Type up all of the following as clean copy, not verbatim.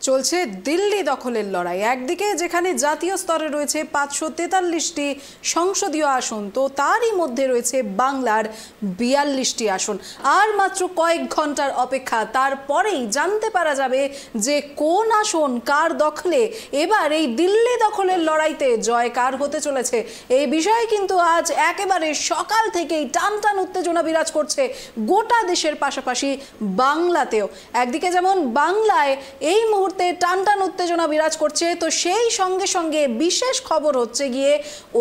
চলছে দিল্লি দখলের লড়াই। একদিকে যেখানে জাতীয় স্তরে রয়েছে 543টি সংসদীয় আসন, তো তারই মধ্যে রয়েছে বাংলার 42টি আসন। আর মাত্র কয়েক ঘন্টার অপেক্ষা, তারপরেই জানতে পারা যাবে যে কোন আসন কার দখলে। এবার এই দিল্লি দখলের লড়াইতে জয় কার হতে চলেছে, এই বিষয়ে কিন্তু আজ একেবারে সকাল থেকেই টানটান উত্তেজনা বিরাজ করছে গোটা দেশের পাশাপাশি বাংলাতেও। একদিকে যেমন বাংলায় এই মুহূর্তে টানটান উত্তেজনা বিরাজ করছে, তো সেই সঙ্গে সঙ্গে বিশেষ খবর হচ্ছে গিয়ে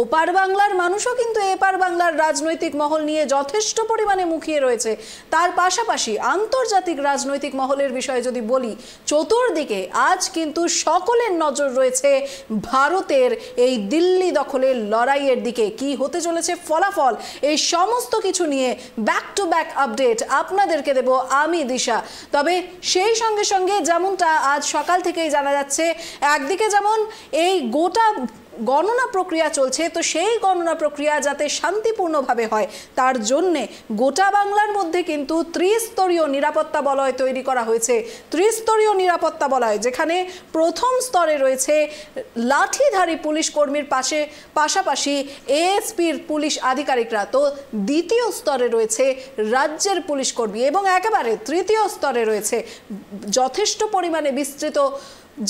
ওপার বাংলার মানুষও কিন্তু এপার বাংলার রাজনৈতিক মহল নিয়ে যথেষ্ট পরিমাণে মুখিয়ে রয়েছে। তার পাশাপাশি আন্তর্জাতিক রাজনৈতিক মহলের বিষয়ে যদি বলি, চতুর্দিকে আজ কিন্তু সকলের নজর রয়েছে ভারতের এই দিল্লি দখলের লড়াইয়ের দিকে। কি হতে চলেছে ফলাফল, এই সমস্ত কিছু নিয়ে ব্যাক টু ব্যাক আপডেট আপনাদেরকে দেব আমি দিশা। তবে সেই সঙ্গে সঙ্গে যেমনটা আজ সকাল থেকেই জানা যাচ্ছে, একদিকে যেমন এই গোটা গণনা প্রক্রিয়া চলছে, তো সেই গণনা প্রক্রিয়া যাতে শান্তিপূর্ণভাবে হয় তার জন্যে গোটা বাংলার মধ্যে কিন্তু ত্রিস্তরীয় নিরাপত্তা বলয় তৈরি করা হয়েছে। ত্রিস্তরীয় নিরাপত্তা বলয়, যেখানে প্রথম স্তরে রয়েছে লাঠিধারী পুলিশ কর্মীর পাশাপাশি এএসপির পুলিশ আধিকারিকরা, তো দ্বিতীয় স্তরে রয়েছে রাজ্যের পুলিশ কর্মী এবং একেবারে তৃতীয় স্তরে রয়েছে যথেষ্ট পরিমাণে বিস্তৃত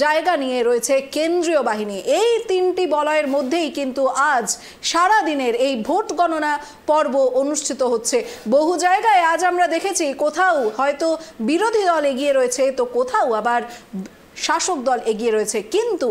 জায়গা নিয়ে রয়েছে কেন্দ্রীয় বাহিনী। এই তিনটি বলয়ের মধ্যেই কিন্তু আজ সারা দিনের এই ভোট গণনা পর্ব অনুষ্ঠিত হচ্ছে। বহু জায়গায় আজ আমরা দেখেছি কোথাও হয়তো বিরোধী দল এগিয়ে রয়েছে, তো কোথাও আবার শাসক দল এগিয়ে রয়েছে। কিন্তু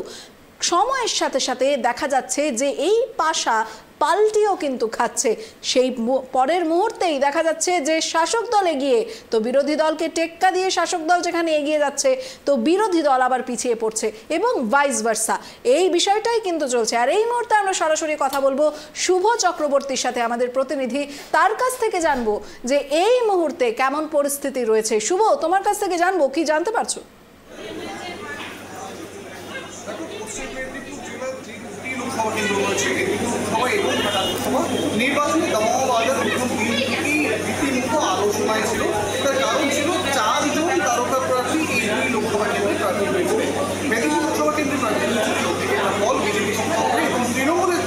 সময়ের সাথে সাথে দেখা যাচ্ছে যে এই পাশা পাল্টিও কিন্তু খাচ্ছে। সেই পরের মুহূর্তেই দেখা যাচ্ছে যে শাসক দল এগিয়ে, তো বিরোধী দলকে টেক্কা দিয়ে শাসক দল যেখানে এগিয়ে যাচ্ছে, তো বিরোধী দল আবার পিছিয়ে পড়ছে এবং ভাইস ভার্সা। এই বিষয়টাই কিন্তু চলছে। আর এই মুহূর্তে আমরা সরাসরি কথা বলবো শুভ চক্রবর্তীর সাথে, আমাদের প্রতিনিধি। তার কাছ থেকে জানবো যে এই মুহূর্তে কেমন পরিস্থিতি রয়েছে। শুভ, তোমার কাছ থেকে জানবো, কি জানতে পারছো? নির্বাচনী দামাবাজার প্রথম দিন থেকেই রীতিমতো আলোচনায় ছিল। তার কারণ ছিল 4 জন তারকা প্রার্থী এই দুই লোকসভা কেন্দ্রে প্রার্থী হয়েছে। মেদিনীপুর লোকসভা কেন্দ্রে প্রার্থী হয়েছে ফল বিজেপি শিক্ষকরা এবং তৃণমূলের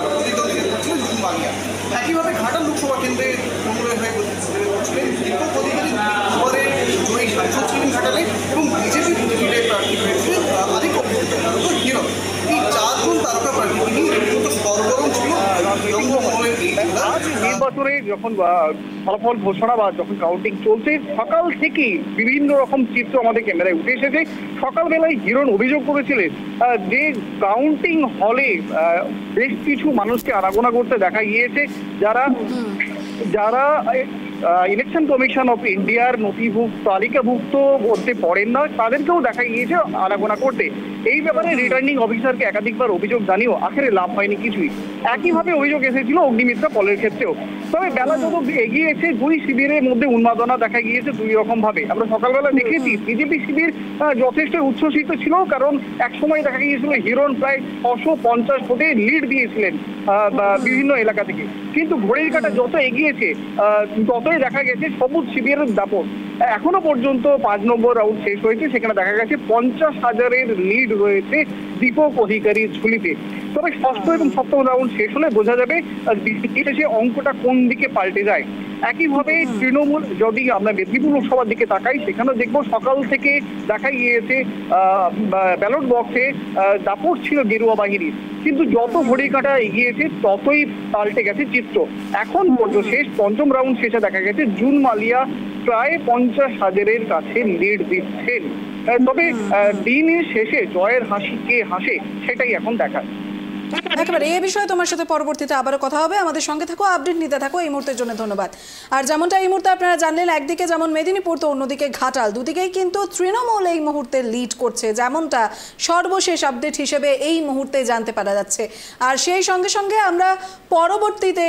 প্রতিদ্বন্দ্বিতা করছিলেন জুন মালিয়া। একইভাবে ঘাটাল লোকসভা কেন্দ্রে তৃণমূলের হয়ে প্রতিদ্বন্দ্বিতা করছিলেন দীপক অধিকারী, দুবারের জয়ী সাংসদ ছিলেন ঘাটালে, এবং বিজেপি প্রতিনিধি প্রার্থী হয়েছিলেন আদিত্য হিরণ। এই 4 জন তারকা প্রার্থী সরগরম ছিল নির্বাচনে। যখন ফলাফল ঘোষণা বা যখন কাউন্টিং চলছে, সকাল থেকেই বিভিন্ন রকম চিত্র আমাদের ক্যামেরায় উঠে এসেছে। সকালবেলায় হিরণ অভিযোগ করেছিলেন যে কাউন্টিং হলে বেশ কিছু মানুষকে আনাগোনা করতে দেখা গিয়েছে, যারা ইলেকশন কমিশন অফ ইন্ডিয়ার নথিভুক্ত তালিকাভুক্ত করতে পারেন না, তাদেরকেও দেখা গিয়েছে আনাগোনা করতে। এই ব্যাপারে রিটার্নিং অফিসারকে একাধিকবার অভিযোগ জানিয়েও আখেরে লাভ হয়নি কিছুই। একইভাবে অভিযোগ এসেছিল অগ্নিমিত্রা পলের ক্ষেত্রেও। তবে বেলা যত এগিয়েছে দুই শিবিরের মধ্যে উন্মাদনা দেখা গিয়েছে দুই রকম ভাবে। আমরা সকালবেলা দেখেছি বিজেপি শিবির যথেষ্ট উচ্ছ্বসিত ছিল, কারণ একসময় দেখা গিয়েছিল হিরণ প্রায় 650 ভোটে লিড দিয়েছিলেন বিভিন্ন এলাকা থেকে। কিন্তু ঘড়ির কাঁটা যত এগিয়েছে ততই দেখা গেছে সবুজ শিবিরের দাপট। এখনো পর্যন্ত 5 নম্বর রাউন্ড শেষ হয়েছে, সেখানে দেখা গেছে 50,000-এর লিড রয়েছে দীপক অধিকারীর ঝুলিতে। তবে ষষ্ঠ এবং সপ্তম রাউন্ড শেষ হলে বোঝা যাবে সে অঙ্কটা কোন দিকে পাল্টে যায়। একইভাবে তৃণমূল, যদি আমরা মেদিনীপুর লোকসভার দিকে তাকাই, সেখানেও দেখবো সকাল থেকে দেখা গিয়েছে ব্যালট বক্সে দাপট ছিল গেরুয়া বাহিনীর, কিন্তু যত ঘড়ি কাঁটা এগিয়েছে ততই পাল্টে গেছে চিত্র। এখন পর্যন্ত শেষ পঞ্চম রাউন্ড শেষে দেখা গেছে জুন মালিয়া প্রায় 50,000-এর কাছে লিড দিচ্ছেন। তবে দিনের শেষে জয়ের হাসি কে হাসে সেটাই এখন দেখার। একেবারে এই বিষয়ে তোমার সাথে পরবর্তীতে আবারও কথা হবে। আমাদের সঙ্গে থাকো, আপডেট নিতে থাকো। এই মুহূর্তের জন্য ধন্যবাদ। আর যেমনটা এই মুহূর্তে আপনারা জানলেন, একদিকে যেমন মেদিনীপুর তো অন্যদিকে ঘাটাল, দুদিকেই কিন্তু তৃণমূল এই মুহূর্তে লিড করছে, যেমনটা সর্বশেষ আপডেট হিসেবে এই মুহূর্তে জানতে পারা যাচ্ছে। আর সেই সঙ্গে সঙ্গে আমরা পরবর্তীতে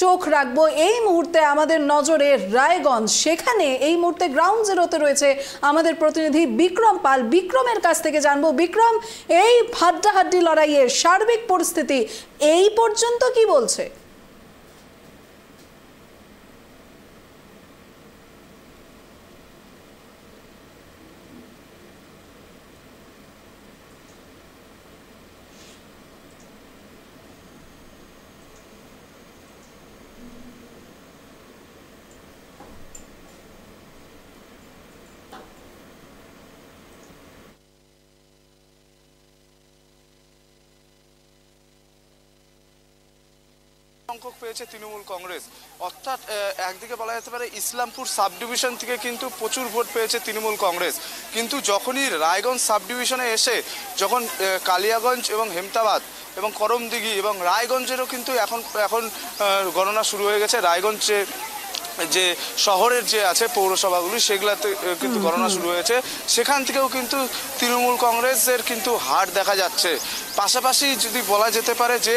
চোখ রাখবো এই মুহূর্তে আমাদের নজরে রায়গঞ্জ। সেখানে এই মুহূর্তে গ্রাউন্ড জিরোতে রয়েছে আমাদের প্রতিনিধি বিক্রম পাল। বিক্রমের কাছ থেকে জানবো, বিক্রম, এই হাড্ডাহাড্ডি লড়াইয়ের সার্বিক পরিস্থিতি এই পর্যন্ত কি বলছে? সংখ্যক পেয়েছে তৃণমূল কংগ্রেস, অর্থাৎ একদিকে বলা যেতে পারে ইসলামপুর সাব ডিভিশন থেকে কিন্তু প্রচুর ভোট পেয়েছে তৃণমূল কংগ্রেস। কিন্তু যখনই রায়গঞ্জ সাব ডিভিশনে এসে যখন কালিয়াগঞ্জ এবং হেমতাবাদ এবং করমদিঘি এবং রায়গঞ্জেরও কিন্তু এখন গণনা শুরু হয়ে গেছে। রায়গঞ্জে যে শহরের যে আছে পৌরসভাগুলি সেগুলাতে কিন্তু গণনা শুরু হয়েছে, সেখান থেকেও কিন্তু তৃণমূল কংগ্রেসের কিন্তু হার দেখা যাচ্ছে। পাশাপাশি যদি বলা যেতে পারে যে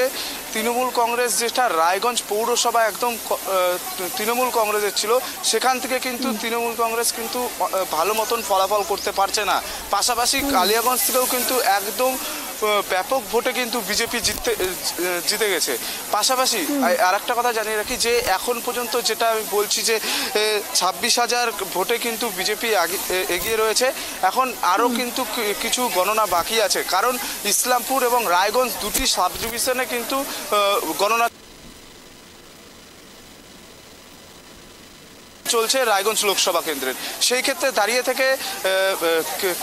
তৃণমূল কংগ্রেস যেটা রায়গঞ্জ পৌরসভা একদম তৃণমূল কংগ্রেসের ছিল, সেখান থেকে কিন্তু তৃণমূল কংগ্রেস কিন্তু ভালো মতন ফলাফল করতে পারছে না। পাশাপাশি কালিয়াগঞ্জ থেকেও কিন্তু একদম ব্যাপক ভোটে কিন্তু বিজেপি জিতে গেছে। পাশাপাশি আর একটা কথা জানিয়ে রাখি যে এখন পর্যন্ত যেটা আমি বলছি যে 26,000 ভোটে কিন্তু বিজেপি এগিয়ে রয়েছে। এখন আরও কিন্তু কিছু গণনা বাকি আছে, কারণ ইসলামপুর এবং রায়গঞ্জ দুটি সাব ডিভিশনে কিন্তু গণনা চলছে রায়গঞ্জ লোকসভা কেন্দ্রের। সেই ক্ষেত্রে দাঁড়িয়ে থেকে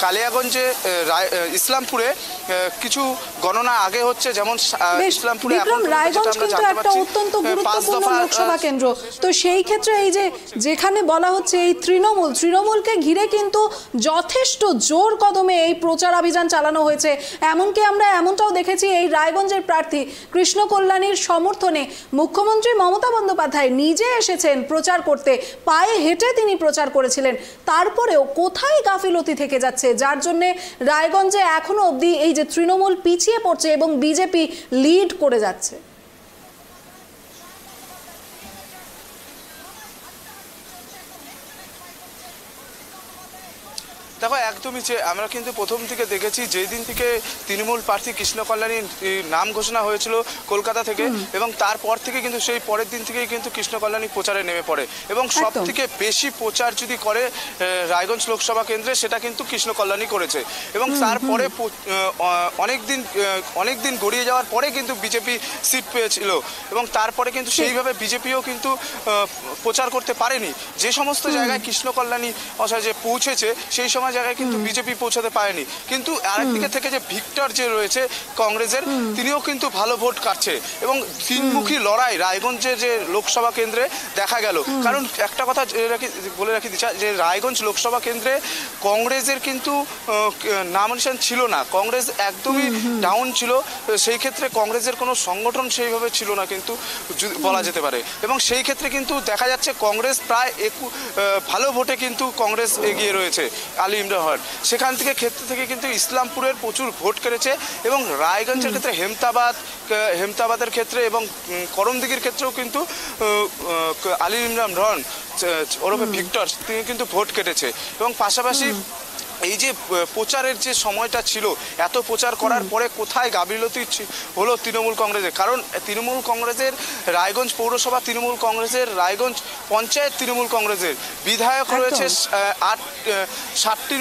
কালিয়াগঞ্জে ইসলামপুরে কিছু গণনা আগে হচ্ছে, যেমন ইসলামপুরে রায়গঞ্জ কিন্তু একটা অত্যন্ত গুরুত্বপূর্ণ লোকসভা কেন্দ্র। তো সেই ক্ষেত্রে এই যে যেখানে বলা হচ্ছে এই তৃণমূলকে ঘিরে কিন্তু যথেষ্ট জোর কদমে এই প্রচার অভিযান চালানো হয়েছে। এমনকি আমরা এমনটাও দেখেছি এই রায়গঞ্জের প্রার্থী কৃষ্ণ কল্যাণীর সমর্থনে মুখ্যমন্ত্রী মমতা বন্দ্যোপাধ্যায় নিজে এসেছেন প্রচার করতে, পায়ে হেঁটে তিনি প্রচার করেছিলেন। তারপরেও কোথায় গাফিলতি থেকে যাচ্ছে, যার জন্যে রায়গঞ্জে এখনো অবধি এই যে তৃণমূল পিছিয়ে পড়ছে এবং বিজেপি লিড করে যাচ্ছে। দেখো, একদমই যে আমরা কিন্তু প্রথম থেকে দেখেছি যেই দিন থেকে তৃণমূল প্রার্থী কৃষ্ণ কল্যাণীর নাম ঘোষণা হয়েছিল কলকাতা থেকে, এবং তারপর থেকে কিন্তু সেই পরের দিন থেকেই কিন্তু কৃষ্ণ কল্যাণী প্রচারে নেমে পড়ে, এবং সব থেকে বেশি প্রচার যদি করে রায়গঞ্জ লোকসভা কেন্দ্রে সেটা কিন্তু কৃষ্ণ কল্যাণী করেছে। এবং তারপরে অনেক দিন গড়িয়ে যাওয়ার পরে কিন্তু বিজেপি সিট পেয়েছিল, এবং তারপরে কিন্তু সেইভাবে বিজেপিও কিন্তু প্রচার করতে পারেনি। যে সমস্ত জায়গায় কৃষ্ণ কল্যাণী যে পৌঁছেছে সেই সময় জায়গায় কিন্তু বিজেপি পৌঁছাতে পারেনি। কিন্তু আরেকদিকে থেকে যে ভিক্টর যে রয়েছে কংগ্রেসের, তিনিও কিন্তু ভালো ভোট কাটছে, এবং তিনমুখী লড়াই রায়গঞ্জের যে লোকসভা কেন্দ্রে দেখা গেল। কারণ একটা কথা বলে রাখি দিচ্ছি যে রায়গঞ্জ লোকসভা কেন্দ্রে কংগ্রেসের কিন্তু নামিনেশন ছিল না, কংগ্রেস একদমই ডাউন ছিল। সেই ক্ষেত্রে কংগ্রেসের কোনো সংগঠন সেইভাবে ছিল না কিন্তু বলা যেতে পারে, এবং সেই ক্ষেত্রে কিন্তু দেখা যাচ্ছে কংগ্রেস প্রায় ভালো ভোটে কিন্তু কংগ্রেস এগিয়ে রয়েছে আলী ইমরান হক। সেখান থেকে ক্ষেত্রে থেকে কিন্তু ইসলামপুরের প্রচুর ভোট কেড়েছে, এবং রায়গঞ্জের ক্ষেত্রে হেমতাবাদের ক্ষেত্রে এবং করমদিঘির ক্ষেত্রেও কিন্তু আলী ইমরান হক ওরফে ভিক্টর তিনি কিন্তু ভোট কেটেছে। এবং পাশাপাশি এই যে প্রচারের যে সময়টা ছিল, এত প্রচার করার পরে কোথায় গাফিলতি হলো তৃণমূল কংগ্রেসের? কারণ তৃণমূল কংগ্রেসের রায়গঞ্জ পৌরসভা তৃণমূল কংগ্রেসের, রায়গঞ্জ পঞ্চায়েত তৃণমূল কংগ্রেসের, বিধায়ক রয়েছে 60টি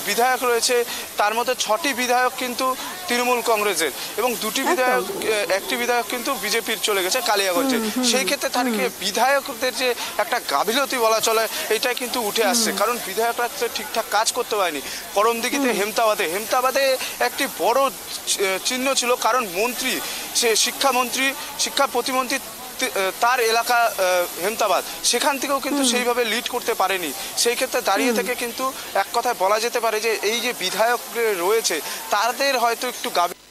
বিধায়ক রয়েছে, তার মধ্যে 6টি বিধায়ক কিন্তু তৃণমূল কংগ্রেসের, এবং একটি বিধায়ক কিন্তু বিজেপির চলে গেছে কালিয়াগঞ্জে। সেই ক্ষেত্রে তাদেরকে বিধায়কদের যে একটা গাফিলতি বলা চলে, এটাই কিন্তু উঠে আসছে, কারণ বিধায়করা ঠিকঠাক কাজ করতে পারেনি। করমদিঘিতে হেমতাবাদে একটি বড় চিহ্ন ছিল, কারণ মন্ত্রী সে শিক্ষা প্রতিমন্ত্রী তার এলাকা হেমতাবাদ, সেখান থেকেও কিন্তু সেইভাবে লিড করতে পারেনি। সেই ক্ষেত্রে দাঁড়িয়ে থেকে কিন্তু এক কথায় বলা যেতে পারে যে এই যে বিধায়ক রয়েছে তাদের হয়তো একটু গাফিলতি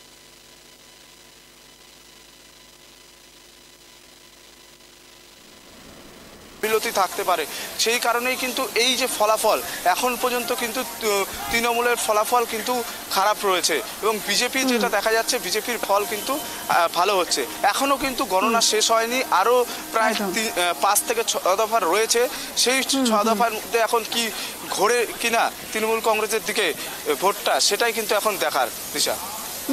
থাকতে পারে। সেই কারণেই কিন্তু এই যে ফলাফল এখন পর্যন্ত কিন্তু তৃণমূলের ফলাফল কিন্তু খারাপ রয়েছে, এবং বিজেপি যেটা দেখা যাচ্ছে বিজেপির ফল কিন্তু ভালো হচ্ছে। এখনও কিন্তু গণনা শেষ হয়নি, আরও প্রায় 5 থেকে 6 দফা রয়েছে। সেই 6 দফার মধ্যে এখন কি ঘোরে কিনা তৃণমূল কংগ্রেসের দিকে ভোটটা, সেটাই কিন্তু এখন দেখার দিশা।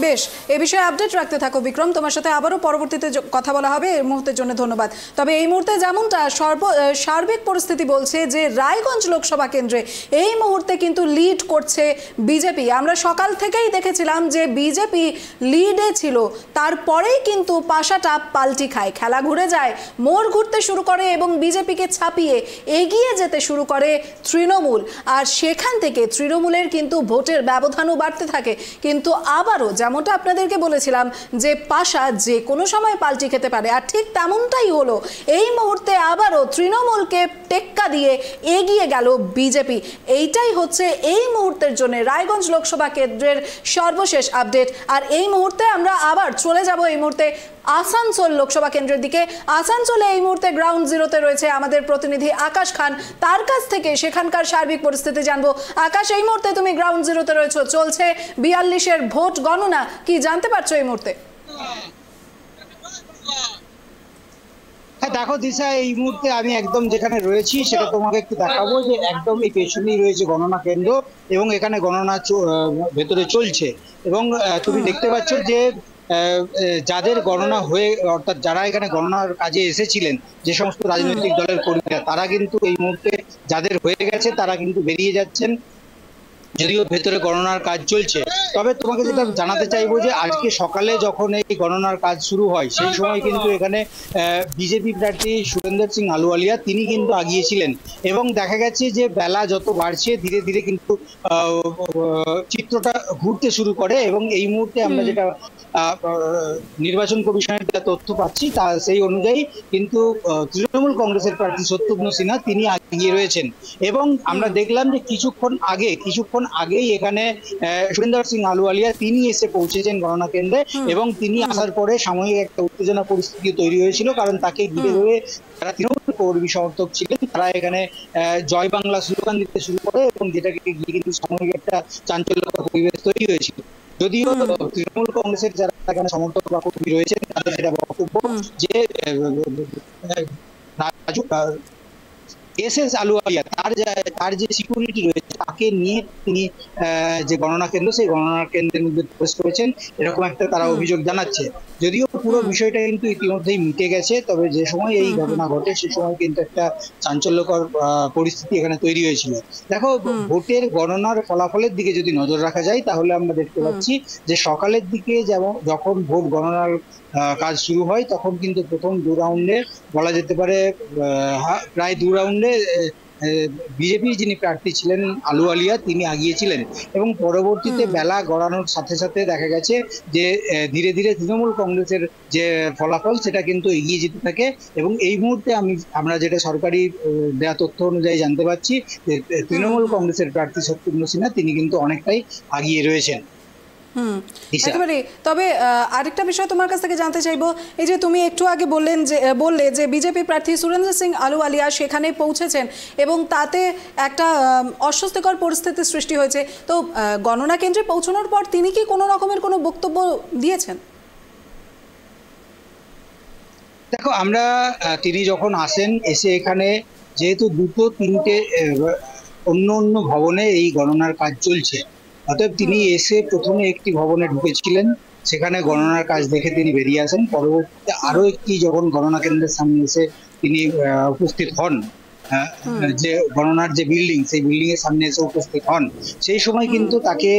বেশ, এ বিষয়ে আপডেট রাখতে থাকো বিক্রম, তোমার সাথে আবারও পরবর্তীতে কথা বলা হবে। এই মুহূর্তের জন্য ধন্যবাদ। তবে এই মুহূর্তে যেমনটা সার্বিক পরিস্থিতি বলছে যে রায়গঞ্জ লোকসভা কেন্দ্রে এই মুহূর্তে কিন্তু লিড করছে বিজেপি। আমরা সকাল থেকেই দেখেছিলাম যে বিজেপি লিডে ছিল, তারপরেই কিন্তু পাশাটা পাল্টি খায়, খেলা ঘুরে যায়, মোড় ঘুরতে শুরু করে এবং বিজেপিকে ছাপিয়ে এগিয়ে যেতে শুরু করে তৃণমূল। আর সেখান থেকে তৃণমূলের কিন্তু ভোটের ব্যবধানও বাড়তে থাকে। কিন্তু আবারও যেমনটা আপনাদেরকে বলেছিলাম যে পাশা যে কোনো সময় পাল্টি খেতে পারে, আর ঠিক তেমনটাই হলো। এই মুহূর্তে আবারও তৃণমূলকে টেক্কা দিয়ে এগিয়ে গেল বিজেপি। এইটাই হচ্ছে এই মুহূর্তের জন্য রায়গঞ্জ লোকসভা কেন্দ্রের সর্বশেষ আপডেট। আর এই মুহূর্তে আমরা আবার চলে যাব এই মুহূর্তে আসানসোল লোকসভা কেন্দ্রের দিকে। আসানসোলে এই মুহূর্তে গ্রাউন্ড জিরোতে রয়েছে আমাদের প্রতিনিধি আকাশ খান, তার কাছ থেকে সেখানকার সার্বিক পরিস্থিতি জানবো। আকাশ, এই মুহূর্তে তুমি গ্রাউন্ড জিরোতে রয়েছো, চলছে 42-এর ভোট গণনা, কি জানতে পারছো এই মুহূর্তে? হ্যাঁ দেখো দিশা, এই মুহূর্তে আমি একদম যেখানে রয়েছি সেটা তোমাকে একটু দেখাবো, যে একদম এই পেছনেই রয়েছে গণনা কেন্দ্র এবং এখানে গণনা ভেতরে চলছে। এবং তুমি দেখতে পাচ্ছ যে যাদের গণনা হয়ে, অর্থাৎ যারা এখানে গণনার কাজে এসেছিলেন, যে সমস্ত রাজনৈতিক দলের কর্মীরা, তারা কিন্তু এই মুহূর্তে যাদের হয়ে গেছে তারা কিন্তু বেরিয়ে যাচ্ছেন, যদিও ভেতরে গণনার কাজ চলছে। তবে তোমাকে যেটা জানাতে চাইবো যে আজকে সকালে যখন এই গণনার কাজ শুরু হয় সেই সময় কিন্তু এখানে বিজেপি প্রার্থী সুরেন্দর সিং আলুওয়ালিয়া তিনি কিন্তু আগিয়েছিলেন। এবং দেখা গেছে যে বেলা যত বাড়ছে ধীরে ধীরে কিন্তু চিত্রটা ঘুরতে শুরু করে। এবং এই মুহূর্তে আমরা যেটা নির্বাচন কমিশনের যা তথ্য পাচ্ছি তা সেই অনুযায়ী কিন্তু তৃণমূল কংগ্রেসের প্রার্থী সত্যব্রত সিনহা তিনি এগিয়ে রয়েছেন। এবং আমরা দেখলাম যে কিছুক্ষণ আগেই এখানে সুরেন্দর সিং আলুওয়ালিয়া তিনি এসে পৌঁছেছেন গণনা কেন্দ্রে। এবং তিনি আসার পরে সাময়িক একটা উত্তেজনা পরিস্থিতি তৈরি হয়েছিল, কারণ তাকে ঘিরে ধরে যারা তৃণমূল কর্মী সমর্থক ছিলেন তারা এখানে জয় বাংলা স্লোগান দিতে শুরু করে, এবং যেটাকে ঘিরে কিন্তু সাময়িক একটা চাঞ্চল্যকর পরিবেশ তৈরি হয়েছিল। যদিও তৃণমূল কংগ্রেসের যারা এখানে সমর্থক বা কর্মী রয়েছেন তাদের সেটা বক্তব্য যে এস আলুওয়ালিয়া তার যে সিকিউরিটি রয়েছে তাকে নিয়ে তিনি যে গণনা কেন্দ্র সেই গণনা কেন্দ্রের মধ্যে প্রবেশ করেছেন, এরকম একটা তারা অভিযোগ জানাচ্ছে। যদিও পুরো বিষয়টা কিন্তু ইতিমধ্যেই মিটে গেছে, তবে যে সময় এই ঘটনা ঘটে সে সময় কিন্তু একটা চাঞ্চল্যকর পরিস্থিতি এখানে তৈরি হয়েছিল। দেখো, ভোটের গণনার ফলাফলের দিকে যদি নজর রাখা যায় তাহলে আমরা দেখতে পাচ্ছি যে সকালের দিকে যখন ভোট গণনার কাজ শুরু হয় তখন কিন্তু প্রথম 2 রাউন্ডে বলা যেতে পারে প্রায় 2 রাউন্ডে বিজেপির যিনি প্রার্থী ছিলেন আলুওয়ালিয়া তিনি আগিয়েছিলেন। এবং পরবর্তীতে বেলা গড়ানোর সাথে সাথে দেখা গেছে যে ধীরে ধীরে তৃণমূল কংগ্রেসের যে ফলাফল সেটা কিন্তু এগিয়ে যেতে থাকে। এবং এই মুহূর্তে আমরা যেটা সরকারি দেয়া তথ্য অনুযায়ী জানতে পারছি যে তৃণমূল কংগ্রেসের প্রার্থী সত্যব্রত সিনহা তিনি কিন্তু অনেকটাই আগিয়ে রয়েছেন। একেবারে। তবে আরেকটা বিষয় তোমার কাছ থেকে জানতে চাইবো, এই যে তুমি একটু আগে বললে যে বিজেপি প্রার্থী সুরেন্দর সিং আলুওয়ালিয়া সেখানে পৌঁছেছেন এবং তাতে একটা অস্বস্তিকর পরিস্থিতির সৃষ্টি হয়েছে। তো গণনা কেন্দ্রে পৌঁছানোর পর তিনি কি কোনো রকমের কোনো বক্তব্য দিয়েছেন? দেখো, তিনি যখন আসেন, এসে এখানে যেহেতু 2-3টে অন্য ভবনে এই গণনার কাজ চলছে, অতএব তিনি এসে প্রথমে একটি ভবনে ঢুকেছিলেন, সেখানে গণনার কাজ দেখে তিনি বেরিয়ে আসেন। পরবর্তীতে আরো একটি যখন গণনা কেন্দ্রের সামনে এসে তিনি উপস্থিত হন, যে গণনার যে বিল্ডিং সেই বিল্ডিং এর সামনে এসে উপস্থিত হন, সেই সময় কিন্তু তাকে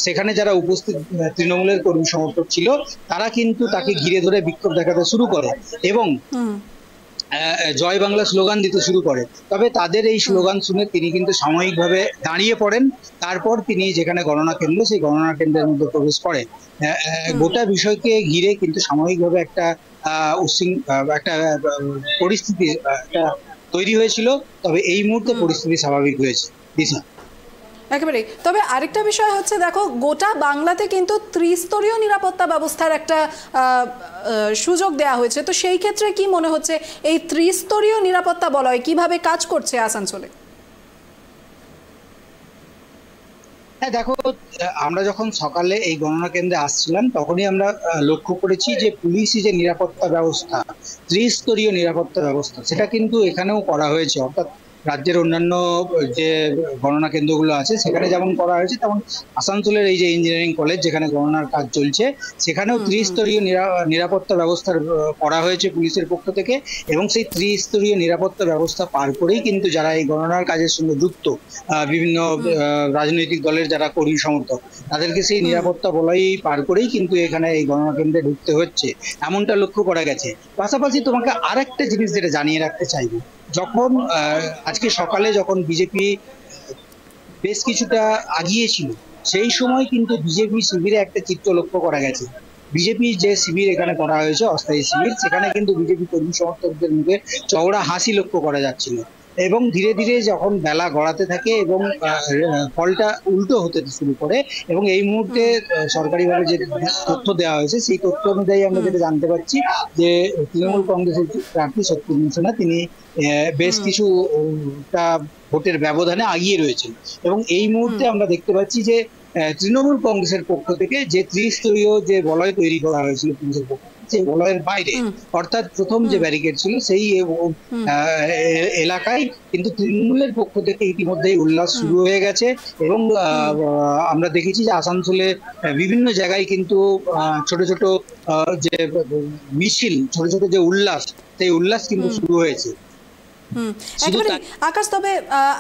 সেখানে যারা উপস্থিত তৃণমূলের কর্মী সমর্থক ছিল তারা কিন্তু তাকে ঘিরে ধরে বিক্ষোভ দেখাতে শুরু করে এবং জয় বাংলা স্লোগান দিতে শুরু করে। তবে তাদের এই স্লোগান শুনে তিনি কিন্তু সাময়িকভাবে দাঁড়িয়ে পড়েন। তারপর তিনি যেখানে গণনা কেন্দ্র সেই গণনা কেন্দ্রের মধ্যে প্রবেশ করে। গোটা বিষয়কে ঘিরে কিন্তু সাময়িকভাবে একটা একটা পরিস্থিতি তৈরি হয়েছিল, তবে এই মুহূর্তে পরিস্থিতি স্বাভাবিক হয়েছে। দিশা, একেবারে। তবে আরেকটা বিষয় হচ্ছে, দেখো গোটা বাংলাতে কিন্তু ত্রিস্তরীয় নিরাপত্তা ব্যবস্থার একটা সুযোগ দেওয়া হয়েছে। তো সেই ক্ষেত্রে কি মনে হচ্ছে এই ত্রিস্তরীয় নিরাপত্তা বলয় কিভাবে কাজ করছে আসানসোলে? হ্যাঁ দেখো, আমরা যখন সকালে এই গণনা কেন্দ্রে আসছিলাম তখনই আমরা লক্ষ্য করেছি যে পুলিশি যে নিরাপত্তা ব্যবস্থা, ত্রিস্তরীয় নিরাপত্তা ব্যবস্থা, সেটা কিন্তু এখানেও করা হয়েছে। অর্থাৎ রাজ্যের অন্যান্য যে গণনা কেন্দ্রগুলো আছে সেখানে যেমন করা হয়েছে, তেমন আসানসোলের এই যে ইঞ্জিনিয়ারিং কলেজ যেখানে গণনার কাজ চলছে সেখানেও ত্রিস্তরীয় নিরাপত্তা ব্যবস্থা করা হয়েছে পুলিশের পক্ষ থেকে। এবং সেই ত্রিস্তরীয় নিরাপত্তা ব্যবস্থা পার করেই কিন্তু যারা এই গণনার কাজের সঙ্গে যুক্ত বিভিন্ন রাজনৈতিক দলের যারা কর্মী সমর্থক, তাদেরকে সেই নিরাপত্তা বলয় পার করেই কিন্তু এখানে এই গণনা কেন্দ্রে ঢুকতে হচ্ছে, এমনটা লক্ষ্য করা গেছে। পাশাপাশি তোমাকে আরেকটা জিনিস যেটা জানিয়ে রাখতে চাইবো, যখন আজকে সকালে যখন বিজেপি বেশ কিছুটা আগিয়েছিল সেই সময় কিন্তু বিজেপি শিবিরে একটা চিত্র লক্ষ্য করা গেছে। বিজেপির যে শিবির এখানে করা হয়েছে, অস্থায়ী শিবির, সেখানে কিন্তু বিজেপি কর্মী সমর্থকদের মুখে চওড়া হাসি লক্ষ্য করা যাচ্ছিল। এবং ধীরে ধীরে যখন বেলা গড়াতে থাকে এবং ফলটা উল্টো হতে শুরু করে, এবং এই মুহূর্তে সরকারিভাবে যে তথ্য দেওয়া হয়েছে সেই তথ্য অনুযায়ী আমরা যেটা জানতে পারছি যে তৃণমূল কংগ্রেসের প্রার্থী শত্রুঘ্ন সিনহা তিনি বেশ কিছুটা ভোটের ব্যবধানে এগিয়ে রয়েছেন। এবং এই মুহূর্তে আমরা দেখতে পাচ্ছি যে তৃণমূল কংগ্রেসের পক্ষ থেকে যে ত্রিস্তরীয় যে বলয় তৈরি করা হয়েছিল পুলিশের পক্ষ থেকে, সেই বলয়ের বাইরে অর্থাৎ প্রথম যে ব্যারিকেড ছিল সেই এলাকায় কিন্তু তৃণমূলের পক্ষ থেকে ইতিমধ্যেই উল্লাস শুরু হয়ে গেছে। এবং আমরা দেখেছি যে আসানসোলে বিভিন্ন জায়গায় কিন্তু ছোট ছোট যে মিছিল, ছোট ছোট যে উল্লাস, সেই উল্লাস কিন্তু শুরু হয়েছে। আকাশ, তবে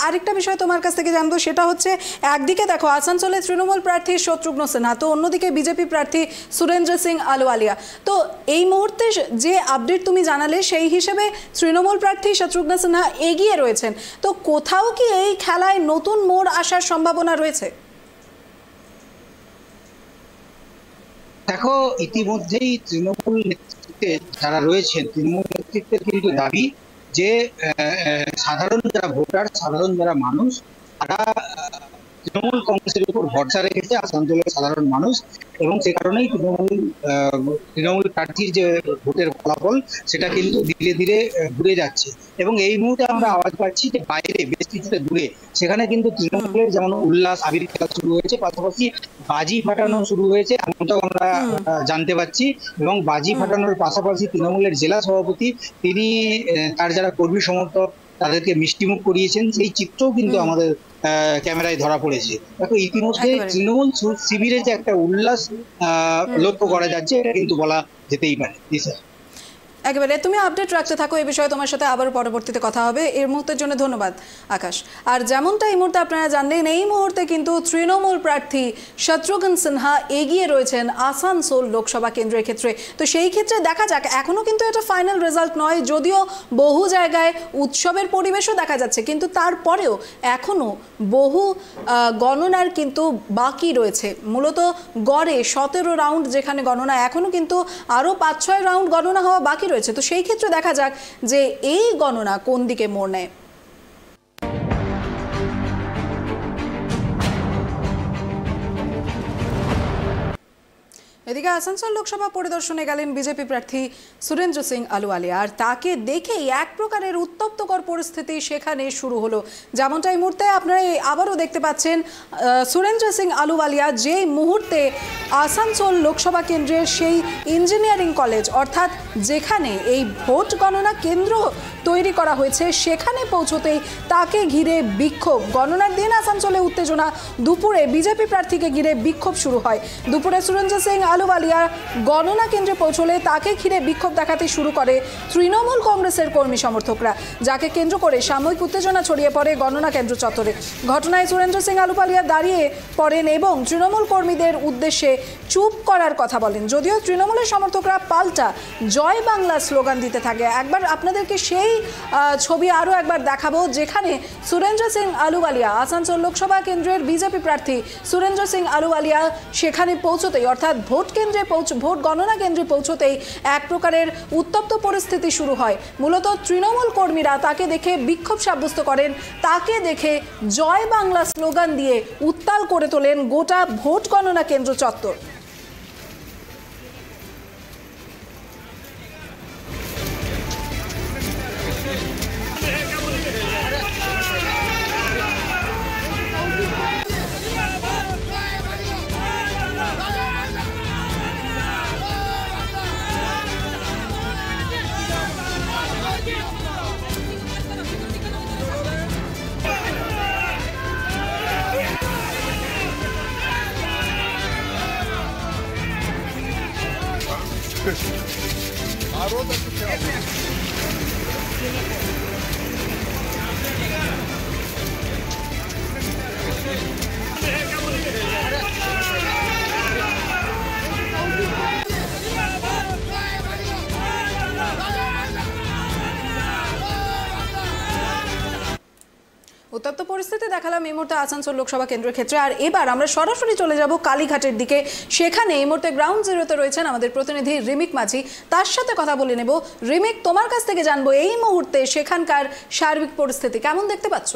আরেকটা বিষয় তোমার কাছ থেকে জানবো, সেটা হচ্ছে একদিকে দেখো আসানসোলে তৃণমূল প্রার্থী শত্রুঘ্ন সিনহা, তো অন্যদিকে বিজেপি প্রার্থী সুরেন্দ্র সিং আলুওয়ালিয়া। তো এই মুহূর্তে যে আপডেট তুমি জানালে সেই হিসেবে তৃণমূল প্রার্থী শত্রুঘ্ন সিনহা এগিয়ে রয়েছেন, তো কোথাও কি এই খেলায় নতুন মোড় আসার সম্ভাবনা রয়েছে? দেখো, ইতিমধ্যেই তৃণমূল নেতৃত্বে যারা রয়েছেন, তৃণমূল নেতৃত্বের কিন্তু দাবি যে সাধারণ যারা ভোটার, সাধারণ যারা মানুষ, তারা তৃণমূল কংগ্রেসের উপর ভরসা রেখেছে, আসানসোলের সাধারণ মানুষ। এবং সে কারণেই তৃণমূল প্রার্থীর যে ভোটের ফলাফল সেটা কিন্তু ধীরে ধীরে ঘুরে যাচ্ছে। এবং এই মুহূর্তে আমরা আওয়াজ পাচ্ছি যে বাইরে বেশ কিছুটা দূরে সেখানে কিন্তু তৃণমূলের যেমন উল্লাস, আবির খেলা শুরু হয়েছে, পাশাপাশি বাজি ফাটানো শুরু হয়েছে এমনটাও আমরা জানতে পারছি। এবং বাজি ফাটানোর পাশাপাশি তৃণমূলের জেলা সভাপতি তিনি তার যারা কর্মী সমর্থক তাদেরকে মিষ্টিমুখ করিয়েছেন, সেই চিত্রও কিন্তু আমাদের ক্যামেরায় ধরা পড়েছে। দেখো, ইতিমধ্যে তৃণমূল শিবিরে যে একটা উল্লাস লক্ষ্য করা যাচ্ছে, এটা কিন্তু বলা যেতেই পারে। একেবারে, তুমি আপডেট রাখতে থাকো এই বিষয়ে, তোমার সাথে আবারও পরবর্তীতে কথা হবে। এর মুহূর্তের জন্য ধন্যবাদ আকাশ। আর যেমনটা এই মুহূর্তে আপনারা জানলেন, এই মুহূর্তে কিন্তু তৃণমূল প্রার্থী শত্রুঘ্ন সিনহা এগিয়ে রয়েছেন আসানসোল লোকসভা কেন্দ্রের ক্ষেত্রে। তো সেই ক্ষেত্রে দেখা যাক, এখনো কিন্তু এটা ফাইনাল রেজাল্ট নয়, যদিও বহু জায়গায় উৎসবের পরিবেশও দেখা যাচ্ছে, কিন্তু তারপরেও এখনো বহু গণনার কিন্তু বাকি রয়েছে। মূলত গড়ে 17 রাউন্ড যেখানে গণনা, এখনো কিন্তু আরও 5-6 রাউন্ড গণনা হওয়া বাকি রয়েছে। তো সেই ক্ষেত্রে দেখা যাক যে এই গণনা কোন দিকে মোড় নেয়। এদিকে আসানসোল লোকসভা পরিদর্শনে গেলেন বিজেপি প্রার্থী সুরেন্দ্র সিং আলুওয়ালিয়া, আর তাকে দেখেই এক প্রকারের উত্তপ্তকর পরিস্থিতি সেখানে শুরু হলো। যেমনটা এই মুহূর্তে আপনারা আবারও দেখতে পাচ্ছেন, সুরেন্দ্র সিং আলুওয়ালিয়া যে মুহূর্তে আসানসোল লোকসভা কেন্দ্রের সেই ইঞ্জিনিয়ারিং কলেজ, অর্থাৎ যেখানে এই ভোট গণনা কেন্দ্র তৈরি করা হয়েছে, সেখানে পৌঁছতেই তাকে ঘিরে বিক্ষোভ। গণনার দিন আসানসোলে উত্তেজনা, দুপুরে বিজেপি প্রার্থীকে ঘিরে বিক্ষোভ শুরু হয়। দুপুরে সুরেন্দ্র সিং আলুওয়ালিয়া গণনা কেন্দ্রে পৌঁছলে তাকে ঘিরে বিক্ষোভ দেখাতে শুরু করে তৃণমূল কংগ্রেসের কর্মী সমর্থকরা, যাকে কেন্দ্র করে সাময়িক উত্তেজনা ছড়িয়ে পড়ে গণনা কেন্দ্র চত্বরে। ঘটনায় সুরেন্দ্র সিং আলুওয়ালিয়া দাঁড়িয়ে পড়েন এবং তৃণমূল কর্মীদের উদ্দেশ্যে চুপ করার কথা বলেন। যদিও তৃণমূলের সমর্থকরা পাল্টা জয় বাংলা স্লোগান দিতে থাকে। একবার আপনাদেরকে সেই ছবি আরও একবার দেখাবো, যেখানে সুরেন্দ্র সিং আলুওয়ালিয়া, আসানসোল লোকসভা কেন্দ্রের বিজেপি প্রার্থী সুরেন্দ্র সিং আলুওয়ালিয়া সেখানে পৌঁছতেই, অর্থাৎ ভোট গণনা কেন্দ্রে পৌঁছতেই এক প্রকারের উত্তপ্ত পরিস্থিতি শুরু হয়। মূলত তৃণমূল কর্মীরা তাকে দেখে বিক্ষোভ সাব্যস্ত করেন, তাকে দেখে জয় বাংলা স্লোগান দিয়ে উত্তাল করে তোলেন গোটা ভোট গণনা কেন্দ্র চত্বর। উত্তপ্ত পরিস্থিতি দেখা দেখালাম এই মুহূর্তে আসানসোল লোকসভা কেন্দ্রের ক্ষেত্রে। আর এবার আমরা সরাসরি চলে যাব কালীঘাটের দিকে। সেখানে এই মুহূর্তে গ্রাউন্ড জিরোতে রয়েছেন আমাদের প্রতিনিধি রিমিক মাঝি, তার সাথে কথা বলে নেব। রিমিক, তোমার কাছ থেকে জানবো এই মুহূর্তে সেখানকার সার্বিক পরিস্থিতি কেমন দেখতে পাচ্ছ?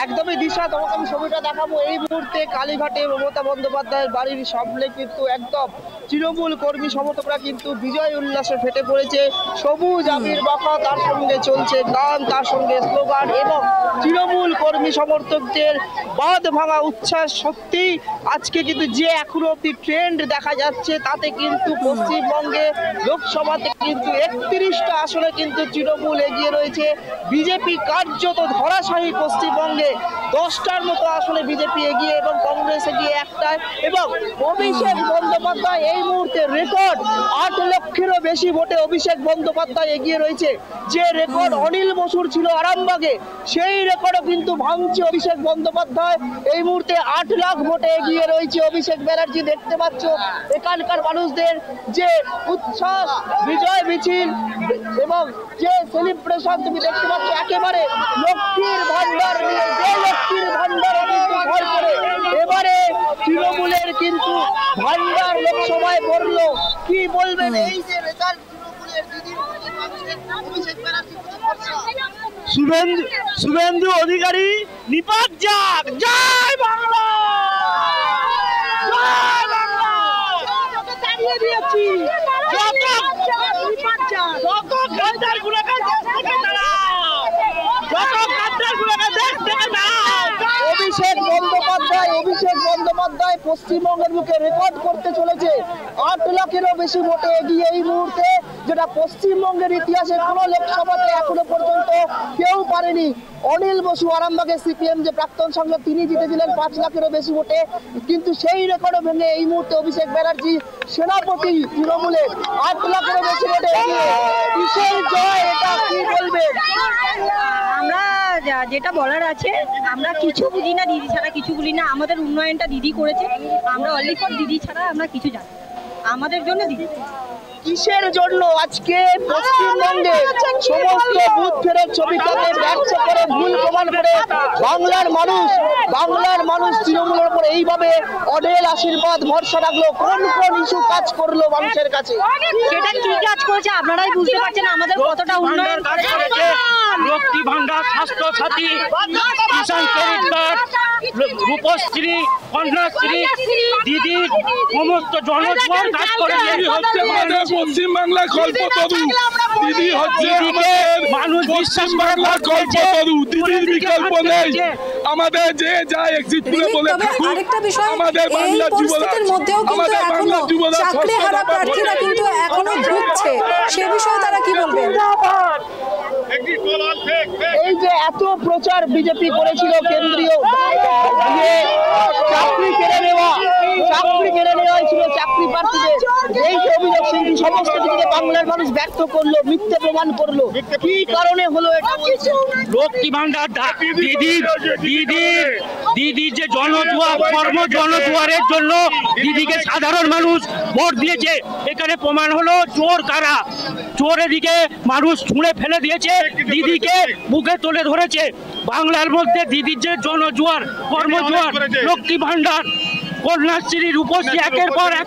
একদমই দিশা, তোমাকে আমি ছবিটা দেখাবো। এই মুহূর্তে কালীঘাটে মমতা বন্দ্যোপাধ্যায়ের বাড়ির সামনে কিন্তু একদম তৃণমূল কর্মী সমর্থকরা কিন্তু বিজয় উল্লাসে ফেটে পড়েছে। সবুজ আবির মাখা, তার সঙ্গে চলছে গান, তার সঙ্গে স্লোগান এবং তৃণমূল কর্মী সমর্থকদের বাঁধ ভাঙা উচ্ছ্বাস। সত্যি আজকে কিন্তু যে এখনো অব্দি ট্রেন্ড দেখা যাচ্ছে তাতে কিন্তু পশ্চিমবঙ্গে লোকসভাতে কিন্তু 31টা আসনে কিন্তু তৃণমূল এগিয়ে রয়েছে। বিজেপি কার্যত ধরাশায়ী, পশ্চিমবঙ্গে 10টার মতো আসলে বিজেপি এগিয়ে এবং কংগ্রেস এগিয়ে একটায়। এবং অভিষেক বন্দ্যোপাধ্যায় এই মুহূর্তে রেকর্ড 8 লক্ষেরও বেশি ভোটে অভিষেক বন্দ্যোপাধ্যায় এগিয়ে রয়েছে। যে রেকর্ড অনিল বসুর ছিল আরামবাগে, সেই রেকর্ডও কিন্তু ভাঙছে অভিষেক বন্দ্যোপাধ্যায়। এই মুহূর্তে 8 লাখ ভোটে এগিয়ে রয়েছে অভিষেক ব্যানার্জি। দেখতে পাচ্ছ এখানকার মানুষদের যে উচ্ছ্বাস, বিজয় মিছিল এবং যে সেলিব্রেশন তুমি দেখতে পাচ্ছ। একেবারে লক্ষ্মীর ভান্ডার নিয়ে, যে লক্ষ্মীর ভান্ডারে কিন্তু ভর করে এবারে তৃণমূলের কিন্তু ভান্ডার লোকসভায় পড়লো। কি বলবেন এই যে রেজাল্ট তৃণমূলের দিদির অভিষেক ব্যানার্জি? শুভেন্দু অধিকারী নিপাত যাক, জয় বাংলা, জয় বাংলা। দাঁড়িয়ে দিয়েছি যত গাদ্দার গুলোকে দেশ থেকে নাড়াও, যত গাদ্দার গুলোকে দেশ থেকে নাড়াও। অভিষেক বন্দ্যোপাধ্যায় পশ্চিমবঙ্গের বুকে রেকর্ড করতে চলেছে। 8 লাখেরও বেশি ভোটে এগিয়ে এই মুহূর্তে, যেটা পশ্চিমবঙ্গের ইতিহাসে কোনো লোকসভাতে এখনো পর্যন্ত কেউ পারেনি। অনিল বসু আরামবাগের সিপিএম যে প্রাক্তন সাংসদ, তিনি জিতেছিলেন 5 লাখেরও বেশি ভোটে, কিন্তু সেই রেকর্ডও ভেঙে এই মুহূর্তে অভিষেক ব্যানার্জি সেনাপতি তৃণমূলের 8 লাখেরও বেশি ভোটে এগিয়ে। কিসের জয় এটা, কি বলবেন? আমরা যেটা বলার আছে, আমরা কিছু বুঝি না, দিদি ছাড়া কিছু বুঝি না। আমাদের উন্নয়নটা দিদি করেছে, আমরা অনলি ফর দিদি ছাড়া আমরা কিছু জানি না। আমাদের জন্য দিদি। কিসের জন্য আজকে পশ্চিমবঙ্গে সমস্ত বুথ ফেরত ছবিটাকে ব্যবসা করে, ভুল প্রমাণ করে বাংলার মানুষ তৃণমূলের উপর এইভাবে অঢেল আশীর্বাদ ভরসা রাখলো? কোন কোন ইস্যু কাজ করলো মানুষের কাছে? সেটা কি কাজ করেছে আপনারাই বুঝতে পারছেন আমাদের কতটা উন্নয়ন করেছে। লক্ষ্মী ভান্ডার, স্বাস্থ্য সাথী, কিষাণ ক্রেডিট কার্ড, রূপশ্রী, কন্যাশ্রী, দিদি সমস্ত জনজীবন কাজ করে। পশ্চিমবাংলার কল্পতরু দিদি হচ্ছে আমাদের মানুষ বিশ্বাস বাংলার কল্পতরু, দিদির বিকল্প নেই। আমাদের যে যা এক্সিট পুলে বলে থাকুক, আরেকটা বিষয়, আমাদের এই বাংলা পরিস্থিতির মধ্যেও কিন্তু এখনো চাকরিহারা প্রার্থীরা কিন্তু এখনো ঘুরছে, সে বিষয়ে তারা কি বলবেন? এই যে এত প্রচার বিজেপি করেছিল কেন্দ্রীয়, চাকরি কেড়ে নেওয়া হয়েছিল চাকরি প্রার্থীদের, এই যে অভিযোগ, সেই সমস্ত কিছুকে বাংলার মানুষ ব্যক্ত করলো, মিথ্যে প্রমাণ করলো। কি কারণে হলো এটা? লক্ষ্মী ভান্ডার, দিদির যে জনজুয়ার, কর্ম জনজুয়ারের জন্য দিদিকে সাধারণ মানুষ ভোট দিয়েছে। এখানে প্রমাণ হলো চোর কারা। চোর এদিকে মানুষ ছুঁড়ে ফেলে দিয়েছে, দিদিকে বুকে তুলে ধরেছে। বাংলার মধ্যে দিদির যে জনজুয়ার, কর্মজুয়ার, লক্ষ্মী ভান্ডার, কন্যাশ্রী, রূপশ্রী, একের পর এক।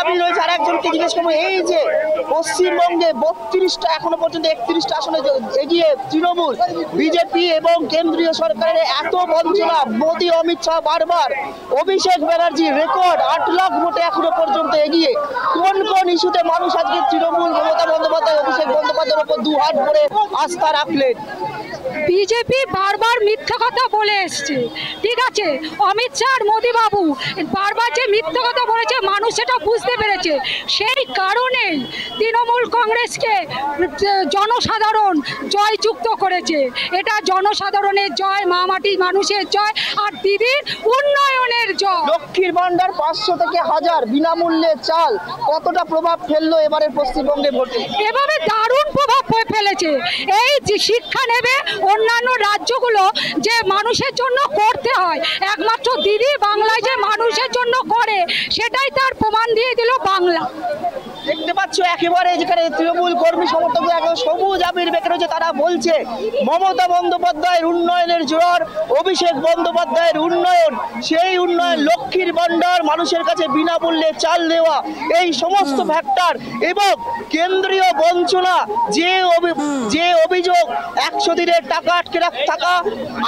আমি রয়েছে আর একজনকে জিজ্ঞেস করবো, এই যে পশ্চিমবঙ্গে 32টা এখনো পর্যন্ত 31টা আসনে এগিয়ে তৃণমূল, বিজেপি এবং কেন্দ্রীয় সরকারের এত বঞ্চনা, মোদী অমিত শাহ বারবার, অভিষেক ব্যানার্জি রেকর্ড 8 লাখ ভোটে এখনো পর্যন্ত এগিয়ে, কোন কোন ইস্যুতে মানুষ আজকে তৃণমূল, মমতা বন্দ্যোপাধ্যায়, অভিষেক বন্দ্যোপাধ্যায়ের উপর দুহাত ভরে আস্থা রাখলেন? বিজেপি বারবার মিথ্যা কথা বলে এসছে, ঠিক আছে? অমিত শাহ আর মোদী বাবু বারবার যে মিথ্যা কথা বলেছে মানুষ সেটা বুঝতে পেরেছে। সেই কারণেই তৃণমূল কংগ্রেসকে জনসাধারণ জয়যুক্ত করেছে। এটা জনসাধারণের জয়, মামাটি মানুষের জয়, আর দিদির উন্নয়নের জয়। লক্ষ্মীর ভান্ডার 500 থেকে 1000, বিনামূল্যে চাল, কতটা প্রভাব ফেললো এবারে পশ্চিমবঙ্গে ভোটে? এভাবে দারুণ প্রভাব ফেলেছে। এই যে শিক্ষা নেবে অন্যান্য রাজ্যগুলো যে মানুষের জন্য করতে হয়, একমাত্র দিদি বাংলায় যে মানুষের জন্য করে, সেটাই তার প্রমাণ দিয়ে দিল বাংলা। দেখতে পাচ্ছ একেবারে যেখানে তৃণমূল কর্মী সমর্থকরা এখন সবুজ আবির বেঁকে রয়েছে, তারা বলছে মমতা বন্দ্যোপাধ্যায়ের উন্নয়নের জোয়ার, অভিষেক বন্দ্যোপাধ্যায়ের উন্নয়ন, সেই উন্নয়ন, লক্ষ্মীর ভান্ডার, মানুষের কাছে বিনামূল্যে চাল দেওয়া, এই সমস্ত ফ্যাক্টর এবং কেন্দ্রীয় বঞ্চনা, যে অভিযোগ 100 দিনের টাকা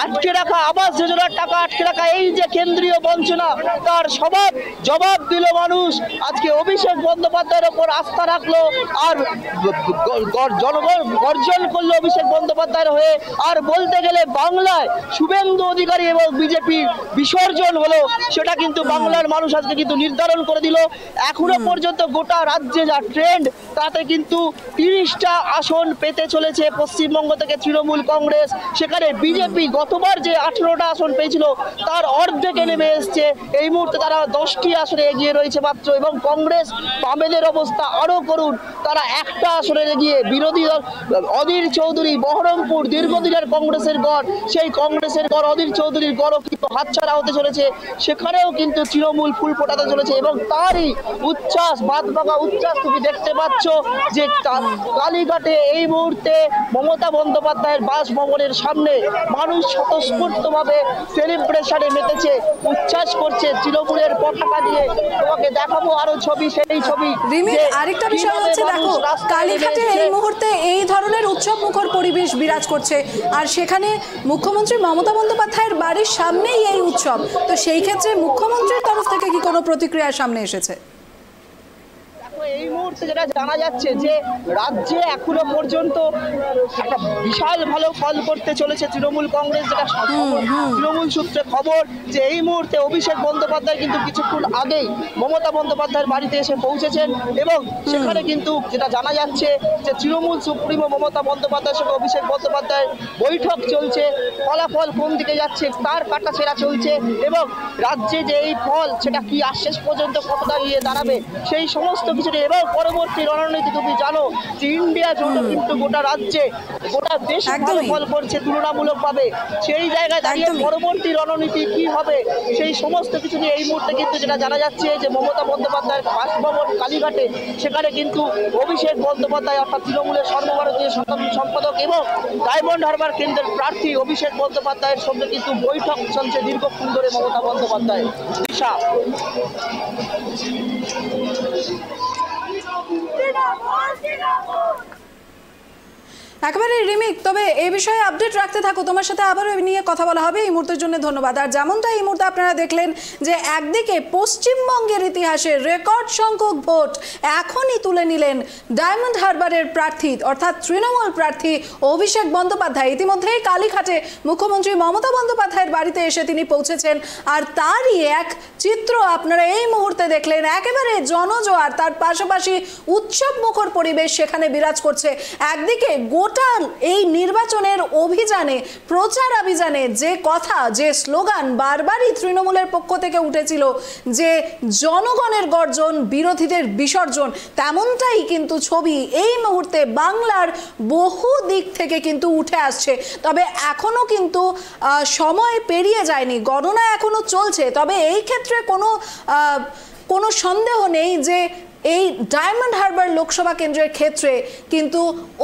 আটকে রাখা, আবাস যোজনার টাকা আটকে রাখা, এই যে কেন্দ্রীয় বঞ্চনা, তার জবাব দিল মানুষ। আজকে অভিষেক বন্দ্যোপাধ্যায়ের ওপর আস্থা রাখলো আর জনগণ গর্জন করলো অভিষেক বন্দ্যোপাধ্যায়ের হয়ে। আর বলতে গেলে বাংলায় শুভেন্দু অধিকারী এবং বিজেপির বিসর্জন হলো, সেটা কিন্তু বাংলার মানুষ আজকে কিন্তু নির্ধারণ করে দিল। এখনো পর্যন্ত গোটা রাজ্যে যা ট্রেন্ড, তাতে কিন্তু 30টা আসন পেতে চলেছে পশ্চিমবঙ্গ থেকে তৃণমূল কংগ্রেস। সেখানে বিজেপি গতবার যে 18টা আসন পেয়েছিল তার অর্ধেকে নেমে এসছে, এই মুহূর্তে তারা 10টি আসনে এগিয়ে রয়েছে মাত্র। এবং কংগ্রেস বামেদের অবস্থা আরো করুন, তারা একটা আসনে এগিয়ে। বিরোধী দল অধীর চৌধুরী, বহরমপুর দীর্ঘদিনের কংগ্রেসের গড়, সেই কংগ্রেসের গড় অধীর চৌধুরীর গড়ও কিন্তু হাতছাড়া হতে চলেছে, সেখানেও কিন্তু তৃণমূল ফুল ফোটাতে চলেছে। এবং তারই উচ্ছ্বাস, বাদভাঙা উচ্ছ্বাস তুমি দেখতে পাচ্ছ যে কালীঘাটে এই মুহূর্তে মমতা বন্দ্যোপাধ্যায়ের বাসভবনের সামনে মানুষ স্বতঃস্ফূর্তভাবে সেলিব্রেশনে মেতেছে, উচ্ছ্বাস করছে তৃণমূলের পতাকা নিয়ে। তোমাকে দেখাবো আরো ছবি, সেই ছবি। আরেকটা বিষয় হচ্ছে, দেখো কালীঘাটে এই মুহূর্তে এই ধরনের উৎসব মুখর পরিবেশ বিরাজ করছে, আর সেখানে মুখ্যমন্ত্রী মমতা বন্দ্যোপাধ্যায়ের বাড়ির সামনেই এই উৎসব। তো সেই ক্ষেত্রে মুখ্যমন্ত্রীর তরফ থেকে কি কোনো প্রতিক্রিয়া সামনে এসেছে? এই মুহূর্তে যেটা জানা যাচ্ছে যে রাজ্যে এখনো পর্যন্ত একটা বিশাল ভালো ফল করতে চলেছে তৃণমূল কংগ্রেস, যেটা তৃণমূল সূত্রে খবর যে এই মুহূর্তে অভিষেক বন্দ্যোপাধ্যায় কিন্তু কিছুক্ষণ আগেই মমতা বন্দ্যোপাধ্যায়ের বাড়িতে এসে পৌঁছেছেন। এবং সেখানে কিন্তু যেটা জানা যাচ্ছে যে তৃণমূল সুপ্রিমো মমতা বন্দ্যোপাধ্যায়ের সঙ্গে অভিষেক বন্দ্যোপাধ্যায়ের বৈঠক চলছে, ফলাফল কোন দিকে যাচ্ছে তার কাটাছেঁড়া চলছে, এবং রাজ্যে যে এই ফল সেটা কি শেষ পর্যন্ত কতটা গিয়ে দাঁড়াবে সেই সমস্ত কিছু। এবং পরবর্তী রণনীতি তুমি জানো যে ইন্ডিয়া জোট কিন্তু গোটা রাজ্যে, গোটা দেশ ফল করছে তুলনামূলকভাবে, সেই জায়গায় দাঁড়িয়ে পরবর্তী রণনীতি কি হবে সেই সমস্ত কিছু নিয়ে এই মুহূর্তে কিন্তু যেটা জানা যাচ্ছে যে মমতা বন্দ্যোপাধ্যায়ের বাসভবন কালীঘাটে, সেখানে কিন্তু অভিষেক বন্দ্যোপাধ্যায় অর্থাৎ তৃণমূলের সর্বভারতীয় সাধারণ সম্পাদক এবং ডায়মন্ড হারবার কেন্দ্রের প্রার্থী অভিষেক বন্দ্যোপাধ্যায়ের সঙ্গে কিন্তু বৈঠক চলছে দীর্ঘক্ষণ ধরে মমতা বন্দ্যোপাধ্যায়। দিশা। একেবারে রিমিক, তবে এই বিষয়ে আপডেট রাখতে থাকো, তোমার সাথে আবারও নিয়ে কথা বলা হবে। এই মুহূর্তের জন্য ধন্যবাদ। আর যেমনটা এই মুহূর্তে আপনারা দেখলেন যে একদিকে পশ্চিমবঙ্গের ইতিহাসে রেকর্ড সংখ্যক ভোট এখনই তুলে নিলেন ডায়মন্ড হারবারের প্রার্থী অর্থাৎ তৃণমূল প্রার্থী অভিষেক বন্দ্যোপাধ্যায়। ইতিমধ্যেই কালীঘাটে মুখ্যমন্ত্রী মমতা বন্দ্যোপাধ্যায়ের বাড়িতে এসে তিনি পৌঁছেছেন, আর তারই এক চিত্র আপনারা এই মুহূর্তে দেখলেন। একেবারে জনজোয়ার, তার পাশাপাশি উৎসব মুখর পরিবেশ সেখানে বিরাজ করছে। একদিকে গোটা এই নির্বাচনের অভিযানে, প্রচার অভিযানে যে কথা, যে স্লোগান বারবারই তৃণমূলের পক্ষ থেকে উঠেছিল যে জনগণের গর্জন, বিরোধীদের বিসর্জন, তেমনটাই কিন্তু ছবি এই মুহূর্তে বাংলার বহু দিক থেকে কিন্তু উঠে আসছে। তবে এখনো কিন্তু সময় পেরিয়ে যায়নি, গণনা এখনো চলছে। তবে এই ক্ষেত্রে কোনো সন্দেহ নেই যে এই ডায়মন্ড হারবার লোকসভা কেন্দ্রের ক্ষেত্রে কিন্তু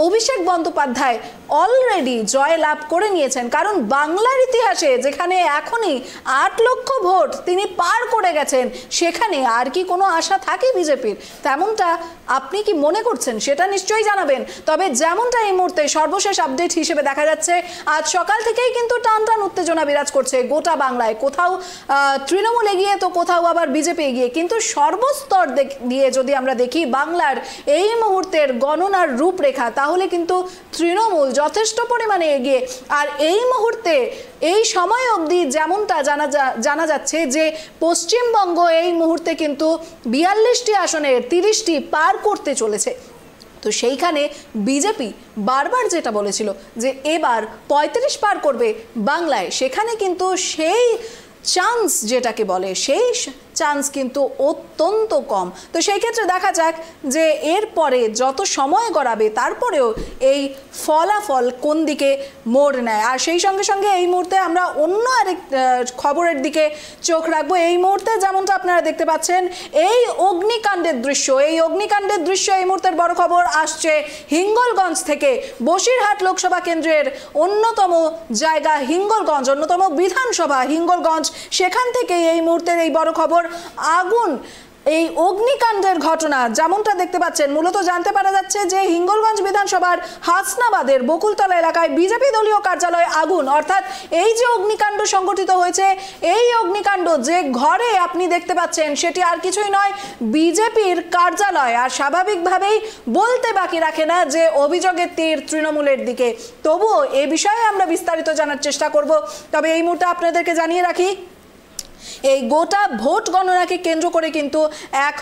অভিষেক বন্দ্যোপাধ্যায় অলরেডি জয় লাভ করে নিয়েছেন। কারণ বাংলার ইতিহাসে যেখানে এখনই 8 লক্ষ ভোট তিনি পার করে গেছেন, সেখানে আর কি কোনো আশা থাকে বিজেপির? তেমনটা আপনি কি মনে করছেন সেটা নিশ্চয়ই জানাবেন। তবে যেমনটা এই মুহূর্তে সর্বশেষ আপডেট হিসেবে দেখা যাচ্ছে, আজ সকাল থেকেই কিন্তু টান টান উত্তেজনা বিরাজ করছে গোটা বাংলায়। কোথাও তৃণমূল এগিয়ে তো কোথাও আবার বিজেপি এগিয়ে, কিন্তু সর্বস্তর দিয়ে যদি আমরা দেখি বাংলার এই মুহূর্তের গণনার রূপরেখা, তাহলে কিন্তু তৃণমূল যথেষ্ট পরিমাণে এগিয়ে। আর এই মুহূর্তে এই সময় অবধি যেমনটা জানা যাচ্ছে যে পশ্চিমবঙ্গ এই মুহূর্তে কিন্তু 42টি আসনের 30টি পার করতে চলেছে। তো সেইখানে বিজেপি বারবার যেটা বলেছিল যে এবার 35 পার করবে বাংলায়, সেখানে কিন্তু সেই চান্স যেটাকে বলে, সেই চান্স কিন্তু অত্যন্ত কম। তো সেই ক্ষেত্রে দেখা যাক যে এরপরে যত সময় গড়াবে তারপরেও এই ফলাফল কোন দিকে মোড় নেয়। আর সেই সঙ্গে সঙ্গে এই মুহূর্তে আমরা অন্য আরেক খবরের দিকে চোখ রাখবো। এই মুহূর্তে যেমনটা আপনারা দেখতে পাচ্ছেন এই অগ্নিকাণ্ডের দৃশ্য, এই মুহূর্তের বড় খবর আসছে হিঙ্গলগঞ্জ থেকে। বসিরহাট লোকসভা কেন্দ্রের অন্যতম জায়গা হিঙ্গলগঞ্জ, অন্যতম বিধানসভা হিঙ্গলগঞ্জ, সেখান থেকে এই মুহূর্তের এই বড় খবর। আগুন, এই অগ্নিকাণ্ডের ঘটনা যেমনটা দেখতে পাচ্ছেন, মূলত জানতে পারা যাচ্ছে যে হিঙ্গলগঞ্জ বিধানসভার হাসনাবাদের বকুলতলা এলাকায় বিজেপি দলীয় কার্যালয়ে আগুন, অর্থাৎ এই যে অগ্নিকাণ্ড সংঘটিত হয়েছে, এই অগ্নিকাণ্ড যে ঘরে আপনি দেখতে পাচ্ছেন সেটি আর কিছুই নয়, বিজেপির কার্যালয়। আর স্বাভাবিকভাবেই বলতে বাকি রাখে না যে অভিযোগের তীর তৃণমূলের দিকে। তবুও এ বিষয়ে আমরা বিস্তারিত জানার চেষ্টা করব। তবে এই মুহূর্তে আপনাদেরকে জানিয়ে রাখি, এই গোটা ভোট গণনাকে কেন্দ্র করে কিন্তু এক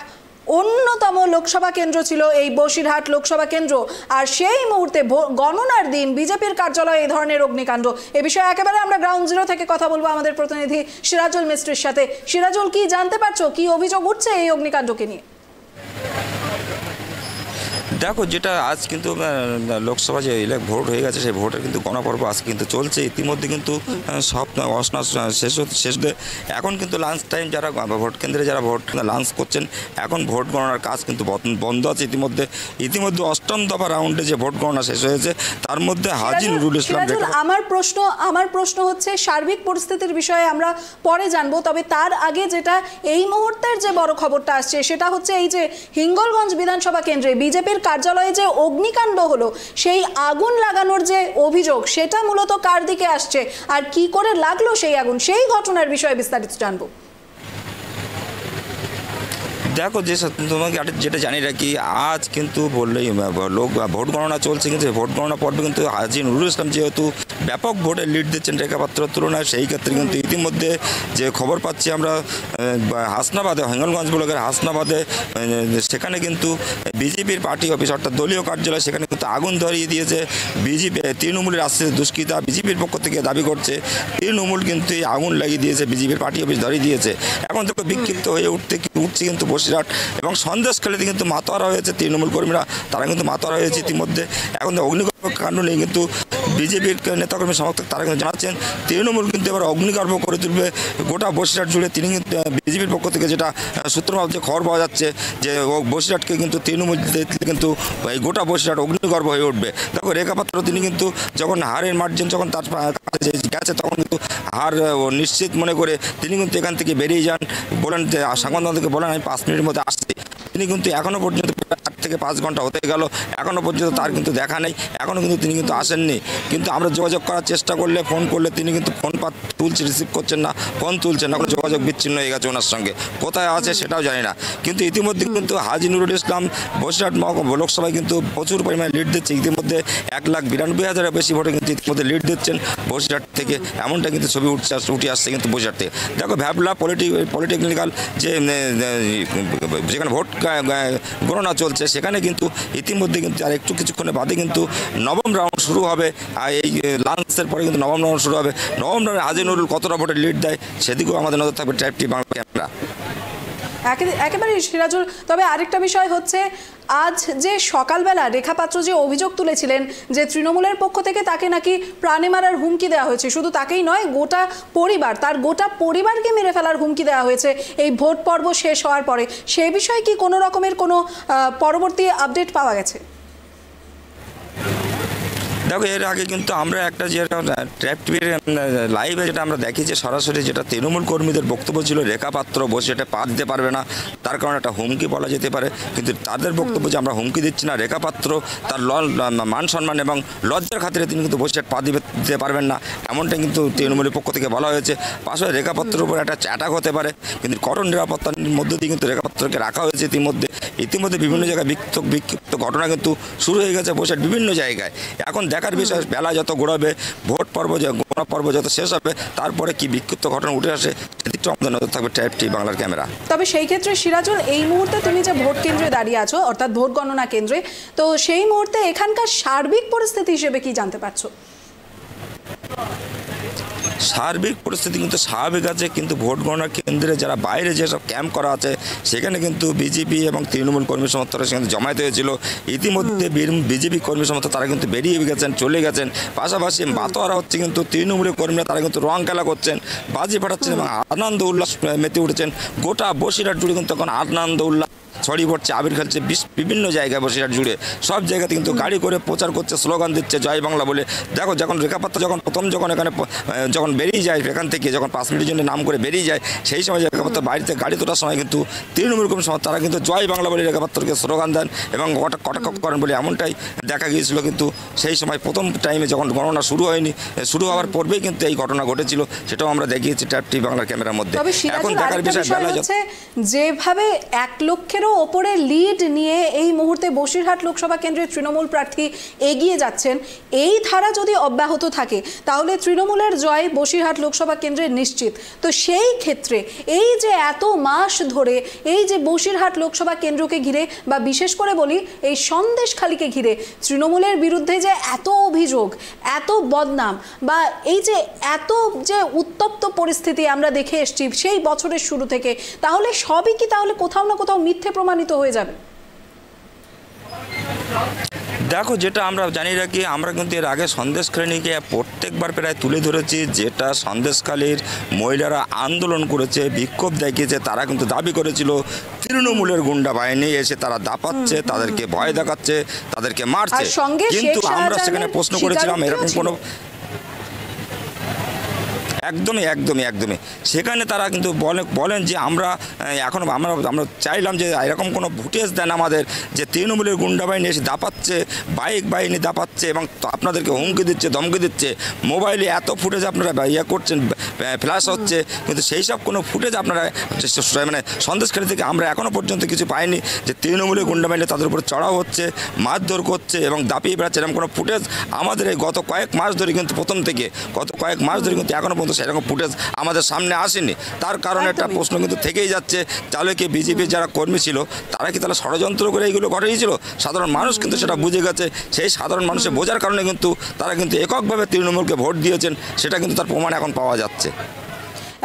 অন্যতম লোকসভা কেন্দ্র ছিল এই বসিরহাট লোকসভা কেন্দ্র। আর সেই মুহূর্তে গণনার দিন বিজেপির কার্যালয়ে এই ধরনের অগ্নিকাণ্ড। এ বিষয়ে একেবারে আমরা গ্রাউন্ড জিরো থেকে কথা বলবো আমাদের প্রতিনিধি সিরাজুল মিস্ত্রির সাথে। সিরাজুল, কি জানতে পারছো, কি অভিযোগ উঠছে এই অগ্নিকাণ্ডকে নিয়ে? দেখো, যেটা আজ কিন্তু লোকসভা যে ভোট হয়ে গেছে সেই ভোটের কিন্তু গণপর্ব আজ কিন্তু চলছে। ইতিমধ্যে কিন্তু সব অসনাস শেষ হয়ে এখন কিন্তু লাঞ্চ টাইম, যারা ভোট কেন্দ্রে যারা ভোট লাঞ্চ করছেন, এখন ভোট গণনার কাজ কিন্তু বন্ধ আছে। ইতিমধ্যে অষ্টম দফা রাউন্ডে যে ভোট গণনা শেষ হয়েছে তার মধ্যে হাজী নুরুল ইসলাম। আমার প্রশ্ন হচ্ছে সার্বিক পরিস্থিতির বিষয়ে আমরা পরে জানবো, তবে তার আগে যেটা এই মুহূর্তের যে বড় খবরটা আসছে সেটা হচ্ছে এই যে হিঙ্গলগঞ্জ বিধানসভা কেন্দ্রে বিজেপির কার্যালয়ে যে অগ্নিকাণ্ড হলো, সেই আগুন লাগানোর যে অভিযোগ সেটা মূলত কার দিকে আসছে আর কি করে লাগলো সেই আগুন, সেই ঘটনার বিষয়ে বিস্তারিত জানবো। দেখো, তোমাকে যেটা জানি রাখি, আজ কিন্তু বললেই ভোট গণনা চলছে, কিন্তু ভোট গণনা পর্বে কিন্তু হাজী নুরুল ইসলাম যেহেতু ব্যাপক ভোটে লিড দিচ্ছেন রেখাপাত্রের তুলনায়, সেই ক্ষেত্রে কিন্তু ইতিমধ্যে যে খবর পাচ্ছি আমরা হাসনাবাদে, হিঙ্গলগঞ্জ ব্লকের হাসনাবাদে, সেখানে কিন্তু বিজেপির পার্টি অফিস অর্থাৎ দলীয় কার্যালয়, সেখানে কিন্তু আগুন ধরিয়ে দিয়েছে বিজেপি। তৃণমূলের আশ্রিত দুষ্কৃতা বিজেপির পক্ষ থেকে দাবি করছে তৃণমূল কিন্তু এই আগুন লাগিয়ে দিয়েছে, বিজেপির পার্টি অফিস ধরিয়ে দিয়েছে। এখন তো বিক্ষিপ্ত হয়ে উঠছে কিন্তু বসিরহাট এবং সন্দেশখালীতে কিন্তু মাতোয়ারা হয়েছে তৃণমূল কর্মীরা, তারা কিন্তু মাতোয়ারা হয়েছে ইতিমধ্যে। এখন অগ্নিকাণ্ড নেই, কিন্তু বিজেপির নেতাকর্মী সমর্থক তারা কিন্তু জানাচ্ছেন তৃণমূল কিন্তু এবার অগ্নিগর্ভ করে তুলবে গোটা বসিরহাট জুড়ে। তিনি কিন্তু বিজেপির পক্ষ থেকে যেটা সূত্রভাব যে খবর পাওয়া যাচ্ছে যে বসিরহাটকে কিন্তু তৃণমূল কিন্তু এই গোটা বসিরহাট অগ্নিগর্ভ হয়ে উঠবে। দেখো, রেখাপাত্র তিনি কিন্তু যখন হারের মার্জিন যখন তার কাছে গেছে তখন কিন্তু হার নিশ্চিত মনে করে তিনি কিন্তু এখান থেকে বেরিয়ে যান, বলেন যে সাংবাদিকদেরকে বলেন আমি 5 মিনিটের মধ্যে আসছি। তিনি কিন্তু এখনও পর্যন্ত 4 থেকে 5 ঘন্টা হতে গেল, এখনও পর্যন্ত তার কিন্তু দেখা নেই, এখনও কিন্তু তিনি কিন্তু আসেননি। কিন্তু আমরা যোগাযোগ করার চেষ্টা করলে, ফোন করলে তিনি কিন্তু ফোন তুলছে, রিসিভ করছেন না, ফোন তুলছেন না, কোনো যোগাযোগ বিচ্ছিন্ন হয়ে গেছে ওনার সঙ্গে, কোথায় আছে সেটাও জানি না। কিন্তু ইতিমধ্যে কিন্তু হাজী নুরুল ইসলাম বসিরহাট লোকসভায় কিন্তু প্রচুর পরিমাণে লিড দিচ্ছে। ইতিমধ্যে 1,92,000-এর বেশি ভোটে কিন্তু ইতিমধ্যে লিড দিচ্ছেন বসিরহাট থেকে, এমনটা কিন্তু ছবি উঠে আসছে কিন্তু বসিরহাট থেকে। দেখো, ভ্যাবলা পলিটেকনিক্যাল যেখানে ভোট গণনা চলছে সেখানে কিন্তু ইতিমধ্যে কিন্তু আর কিছুক্ষণের বাদে কিন্তু নবম রাউন্ড শুরু হবে। আর এই লাঞ্চের পরে কিন্তু নবম রাউন্ড শুরু হবে। নবম রাউন্ডে হাজী নুরুল কতটা ভোটে লিড দেয় সেদিকেও আমাদের নজর থাকবে ট্রাইব টিভি বাংলা ক্যামেরা। একেবারে সিরাজুল, তবে আরেকটা বিষয় হচ্ছে আজ যে সকালবেলা রেখাপাত্র যে অভিযোগ তুলেছিলেন যে তৃণমূলের পক্ষ থেকে তাকে নাকি প্রাণে মারার হুমকি দেওয়া হয়েছে, শুধু তাকেই নয় গোটা পরিবার, তার গোটা পরিবারকে মেরে ফেলার হুমকি দেওয়া হয়েছে এই ভোট পর্ব শেষ হওয়ার পরে, সে বিষয়ে কি কোনো রকমের কোনো পরবর্তী আপডেট পাওয়া গেছে? দেখো, এর আগে কিন্তু আমরা একটা যেটা ট্র্যাপ টিভির লাইভে যেটা আমরা দেখি যে সরাসরি যেটা তৃণমূল কর্মীদের বক্তব্য ছিল রেখাপাত্র বসে এটা পা দিতে পারবে না, তার কারণে একটা হুমকি বলা যেতে পারে। কিন্তু তাদের বক্তব্য যে আমরা হুমকি দিচ্ছি না, রেখাপাত্র তার মান সম্মান এবং লজ্জার খাতিরে তিনি কিন্তু বসে পা দিতে পারবেন না, এমনটা কিন্তু তৃণমূলের পক্ষ থেকে বলা হয়েছে। পাশাপাশি রেখাপাত্রের উপর একটা অ্যাটাক হতে পারে, কিন্তু কঠোর নিরাপত্তার মধ্যে দিয়ে কিন্তু রেখাপাত্রকে রাখা হয়েছে। ইতিমধ্যে বিভিন্ন জায়গায় বিক্ষিপ্ত ঘটনা কিন্তু শুরু হয়ে গেছে বসে বিভিন্ন জায়গায়। এখন দেখার বিষয় বেলা যত গড়াবে, ভোট পর্ব যত শেষ হবে, তারপরে কি বিক্ষিপ্ত ঘটনা উঠে আসে সেদিকটা আমাদের নজর থাকবে ট্রাইব টিভি বাংলার ক্যামেরা। তবে সেই ক্ষেত্রে সিরাজুল, এই মুহূর্তে তুমি যে ভোট কেন্দ্রে দাঁড়িয়ে আছো অর্থাৎ ভোট গণনা কেন্দ্রে, তো সেই মুহূর্তে এখানকার সার্বিক পরিস্থিতি হিসেবে কি জানতে পারছো? সার্বিক পরিস্থিতি কিন্তু স্বাভাবিক আছে, কিন্তু ভোট গণনা কেন্দ্রে যারা বাইরে যেসব ক্যাম্প করা আছে সেখানে কিন্তু বিজেপি এবং তৃণমূল কর্মী সমর্থকরা সেখানে জমায়েত হয়েছিল। ইতিমধ্যে বিজেপি কর্মী সমর্থক তারা কিন্তু বেরিয়ে গেছেন, চলে গেছেন। পাশাপাশি মাতোয়ারা হচ্ছে কিন্তু তৃণমূলের কর্মীরা তারা কিন্তু রং খেলা করছেন, বাজি ফাটাচ্ছেন এবং আনন্দ উল্লাস মেতে উঠেছেন। গোটা বসিরহাট জুড়ে কিন্তু এখন আনন্দ উল্লাস ছড়িয়ে পড়ছে, আবির খেলছে বিভিন্ন জায়গায় বসিরহাট জুড়ে। সব জায়গাতে কিন্তু গাড়ি করে প্রচার করছে, স্লোগান দিচ্ছে জয় বাংলা বলে। দেখো যখন রেখাপাত্র যখন এখানে যখন বেরিয়ে যায় এখান থেকে, যখন 5 মিনিটের জন্য নাম করে বেরিয়ে যায়, সেই সময় রেখাপাত্র বাড়িতে গাড়ি তোলার সময় কিন্তু তৃণমূল কর্মী সময় তারা কিন্তু জয় বাংলা বলে রেখাপাত্রকে স্লোগান দেন এবং কটাক্ষ করেন বলে এমনটাই দেখা গিয়েছিল। কিন্তু সেই সময় প্রথম টাইমে যখন গণনা শুরু হয়নি, শুরু হওয়ার পূর্বেই কিন্তু এই ঘটনা ঘটেছিল, সেটাও আমরা দেখিয়েছি ট্যাপ টিভি বাংলার ক্যামেরার মধ্যে। এখন দেখার বিষয় যেভাবে 1 লক্ষেরও ওপরে লিড নিয়ে এই মুহূর্তে বসিরহাট লোকসভা কেন্দ্রের তৃণমূল প্রার্থী এগিয়ে যাচ্ছেন, এই ধারা যদি অব্যাহত থাকে তাহলে তৃণমূলের জয় বসিরহাট লোকসভা কেন্দ্রে নিশ্চিত। তো সেই ক্ষেত্রে এই যে এত মাস ধরে এই যে বসিরহাট লোকসভা কেন্দ্রকে ঘিরে বা বিশেষ করে বলি এই সন্দেশখালীকে ঘিরে তৃণমূলের বিরুদ্ধে যে এত অভিযোগ, এত বদনাম বা এই যে এত যে উত্তপ্ত পরিস্থিতি আমরা দেখে এসেছি সেই বছরের শুরু থেকে, তাহলে সবই কি তাহলে কোথাও না কোথাও মিথ্যে প্রমাণিত হয়ে যাবে? দেখো যেটা আমরা জানি রাখি, আমরা কিন্তু এর আগে সন্দেশখালীকে প্রত্যেকবার প্রায় তুলে ধরেছি, যেটা সন্দেশখালীর মহিলারা আন্দোলন করেছে, বিক্ষোভ দেখিয়েছে, তারা কিন্তু দাবি করেছিল তৃণমূলের গুন্ডা বাহিনী এসে তারা দাপাচ্ছে, তাদেরকে ভয় দেখাচ্ছে, তাদেরকে মারছে। কিন্তু আমরা সেখানে প্রশ্ন করেছিলাম এরকম কোনো একদমই সেখানে তারা কিন্তু বলেন যে আমরা এখন আমরা চাইলাম যে এরকম কোনো ফুটেজ দেন আমাদের, যে তৃণমূলের গুন্ডা বাহিনী এসে দাপাচ্ছে, বাইক বাহিনী দাপাচ্ছে এবং আপনাদেরকে হুমকি দিচ্ছে, ধমকি দিচ্ছে। মোবাইলে এত ফুটেজ আপনারা করছেন, ফ্ল্যাশ হচ্ছে, কিন্তু সেই সব কোনো ফুটেজ আপনারা মানে সন্দেশখালী থেকে আমরা এখনও পর্যন্ত কিছু পাইনি যে তৃণমূলের গুন্ডা বাহিনী তাদের উপর চড়াও হচ্ছে, মারধর করছে এবং দাপিয়ে বেড়াচ্ছে, এরকম কোনো ফুটেজ আমাদের এই গত কয়েক মাস ধরে কিন্তু কিন্তু এখনও পর্যন্ত সেরকম ফুটেজ আমাদের সামনে আসেনি। তার কারণে একটা প্রশ্ন কিন্তু থেকেই যাচ্ছে, তাহলে কি বিজেপির যারা কর্মী ছিল তারা কি তাহলে ষড়যন্ত্র করে এইগুলো ঘটিয়েছিল? সাধারণ মানুষ কিন্তু সেটা বুঝে গেছে। সেই সাধারণ মানুষের বোঝার কারণে কিন্তু তারা কিন্তু এককভাবে তৃণমূলকে ভোট দিয়েছেন, সেটা কিন্তু তার প্রমাণ এখন পাওয়া যাচ্ছে।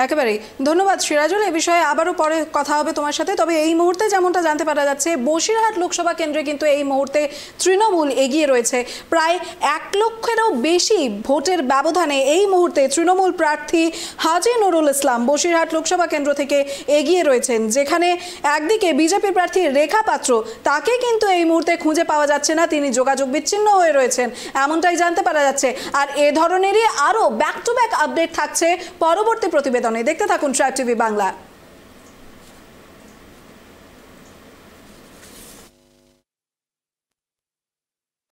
একেবারেই ধন্যবাদ সিরাজুল, এ বিষয়ে আবারও পরে কথা হবে তোমার সাথে। তবে এই মুহূর্তে যেমনটা জানতে পারা যাচ্ছে, বসিরহাট লোকসভা কেন্দ্রে কিন্তু এই মুহূর্তে তৃণমূল এগিয়ে রয়েছে। প্রায় 1 লক্ষেরও বেশি ভোটের ব্যবধানে এই মুহূর্তে তৃণমূল প্রার্থী হাজী নুরুল ইসলাম বসিরহাট লোকসভা কেন্দ্র থেকে এগিয়ে রয়েছেন, যেখানে একদিকে বিজেপির প্রার্থী রেখা পাত্র, তাকে কিন্তু এই মুহূর্তে খুঁজে পাওয়া যাচ্ছে না, তিনি যোগাযোগ বিচ্ছিন্ন হয়ে রয়েছেন, এমনটাই জানতে পারা যাচ্ছে। আর এ ধরনেরই আরও ব্যাক টু ব্যাক আপডেট থাকছে পরবর্তী প্রতিবেদন। দেখতে থাকুন ট্র্যাক টিভি বাংলা।